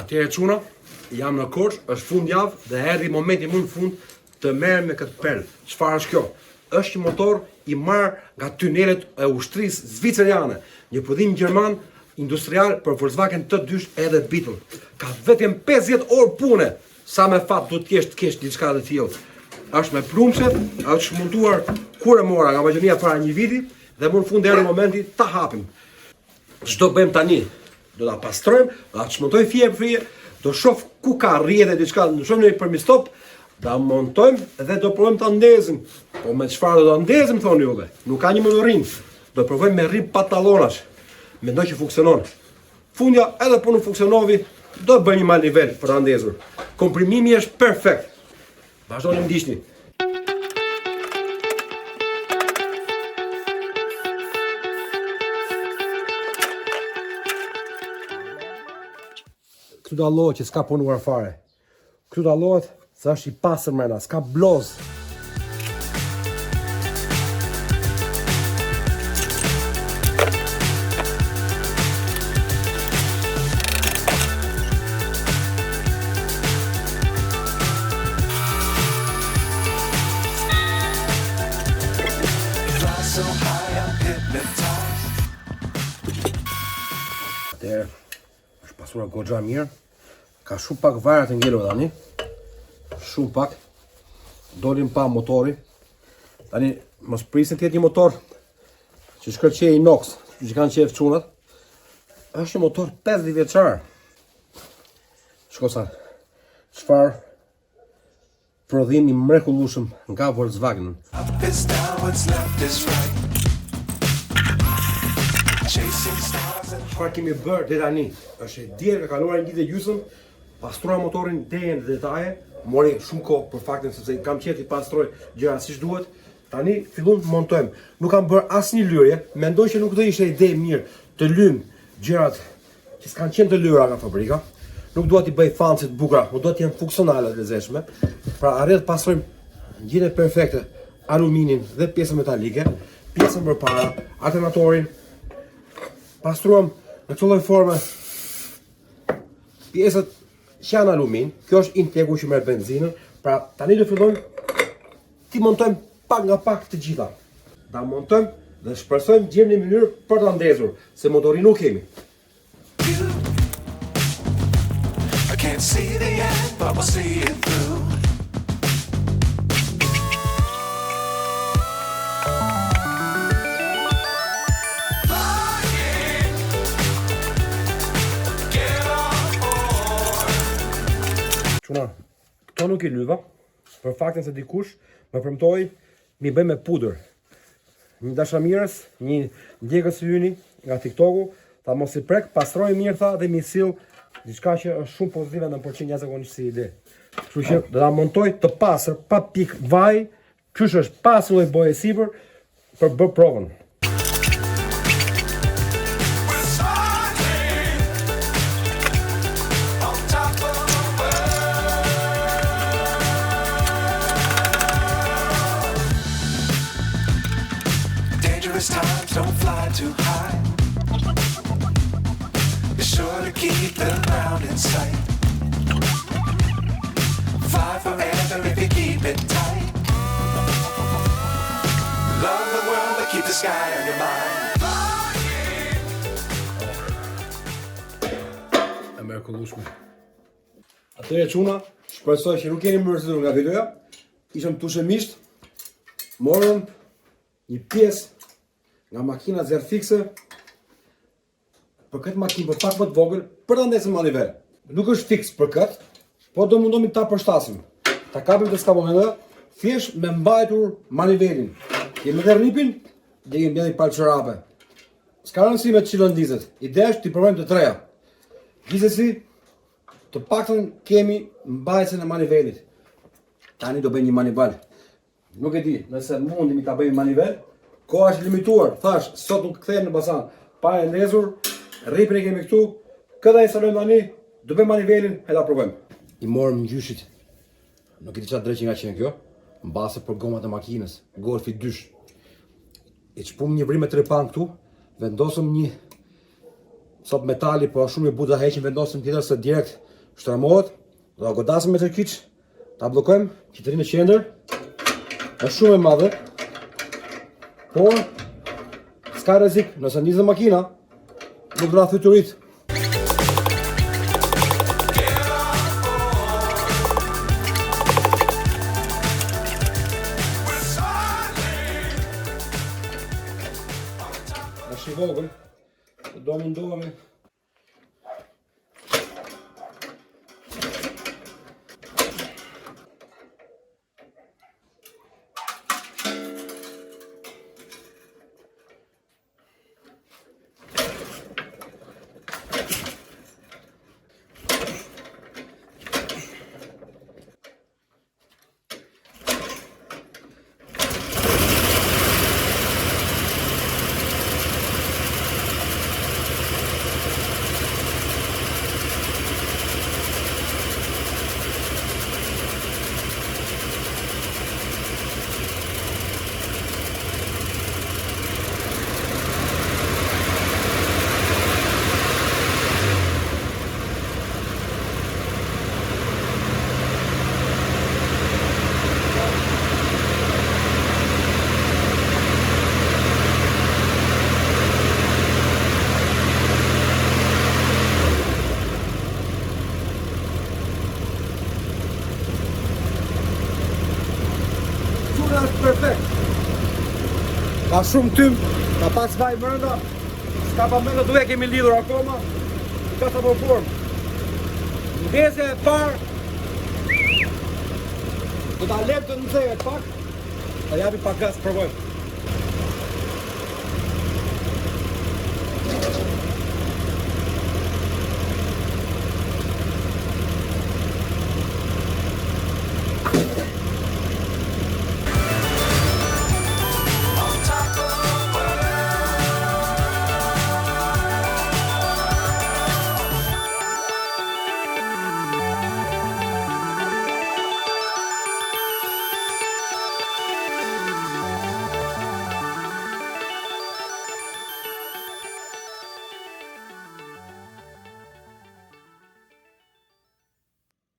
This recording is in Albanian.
Atëherë çuna, jam në Korçë, është fundjavë dhe erdhi momenti më në fund të merrem me këtë pelë. Çfarë është kjo? Është një motor i marrë nga tunelet e ushtrisë zviceriane, një prodhim gjerman industrial për Volkswagen T2 edhe Beetle. Ka vetëm 50 orë pune. Sa me fat duhet të kesh diçka të tillë. Është me plumshet, është shmontuar kur e mora nga Maqedonia para një viti dhe më në fund erdhi momenti ta hapim. Ç'do bëjmë tani? Do ta pastrojmë, do ta çmontojmë fije për fije, do shoh ku ka rrjedhë diçka, do shohim në permistop, ta montojmë dhe do provojmë ta ndezim. Po me çfarë do ta ndezim thonë juve? Nuk ka një motorin. Do provojmë me rrim pantallonash. Mendoj që funksionon. Fundja edhe po nuk funksionovi, do të bëj një mal nivel për ta ndezur. Komprimimi është perfekt. Vazhdoni ndiqni. Këtu dallohet që s'ka punuar fare. Këtu dallohet se është i pastër mrena, s'ka bloz. Atëherë, është pasuar goxha mirë. Ka shumë pak vajra të ngelur tani. Shumë pak. Dolin pa motori. Tani mos prisni të jetë një motor që shkërqej inox, që kanë qef çunat. Është një motor 50 vjeçar. Shko sa. Çfarë prodhimi mrekullueshëm nga Volkswagen. Çfarë kemi bërë deri tani? Është e djerë ka kaluar një ditë e gjysmë, pastrua motorin deri në detaje, mori shumë kohë për faktin sepse kam qenë të pastroj gjëra siç duhet. Tani fillon të montojmë. Nuk kam bërë asnjë lyrje, mendoj që nuk do ishte ide mirë të lym gjërat që s'kan qenë të lyra nga fabrika. Nuk dua t'i bëj fancy të bukura, por do të jenë funksionale të lezetshme. Pra arrit të pastrojmë gjërat perfekte, aluminin dhe pjesën metalike, pjesën përpara, alternatorin. Pastruam në këtë lloj forme pjesët që janë alumin. Kjo është integu që merr benzinën. Pra tani do fillojmë ti montojmë pak nga pak të gjitha. Ta montojmë dhe shpresojmë gjejmë një mënyrë për ta ndezur, se motorin nuk kemi. I can't see the end, but we'll see it through. Çuna, këto nuk i lyva, për faktin se dikush më premtoi mi bëj me pudër. Një dashamirës, një ndjekës i yni nga TikToku, tha mos i prek, pastroj mirë tha dhe mi sill diçka që është shumë pozitive në përqindje jashtëzakonisht si ide. Kështu që do ta montoj të pastër, pa pik vaj, qysh është pa asnjë lloj boje sipër për bërë provën. Times don't fly too high. Be sure to keep the ground in sight. Fly forever if you keep it tight. Love the world but keep the sky on your mind. E mrekullueshme. Atëherë çuna, shpresoj që nuk keni mërzitur nga videoja. Ishëm tushemisht, morëm një pjesë nga makina zero fixe për këtë makinë për pak më të vogël për ta ndesur manivel. Nuk është fiks për këtë, po do mundohemi ta përshtasim. Ta kapim të skavolën thjesht me mbajtur manivelin. Kemi edhe rripin, dhe kemi bërë palçorape. S'ka rëndësi me çilën dizet. Ideja është t'i provojmë të treja. Gjithsesi, të paktën kemi mbajtjen e manivelit. Tani do bëjmë një manival. Nuk e di, nëse mundemi ta bëjmë manivel. Koha është limituar, thash, sot nuk kthehen në basan. Pa e ndezur, rripin e kemi këtu. Këta instalojmë tani, do bëjmë manivelin e ta provojmë. I morëm ngjyshit. Nuk e di çfarë dreqi nga qenë kjo. Mbase për gomat e makinës, Golfi 2. I çpum një vrim me trepan këtu, vendosëm një cop metali, po shumë i buta heqim vendosim tjetër se direkt shtramohet. Do ta godasim me tërkiç, ta bllokojmë, qitërinë në qendër. Është shumë e madhe. Por s'ka rrezik, nëse nisë makina, nuk do ta fytyrit. Është i vogël, do mundohemi është perfekt. Ka shumë tym, ka pas vaj brenda. S'ka pa mendë duhe kemi lidhur akoma. Ka sa po formë. Ndezja e parë do ta lep të nxehet pak. Ta japi pak gas, provojmë.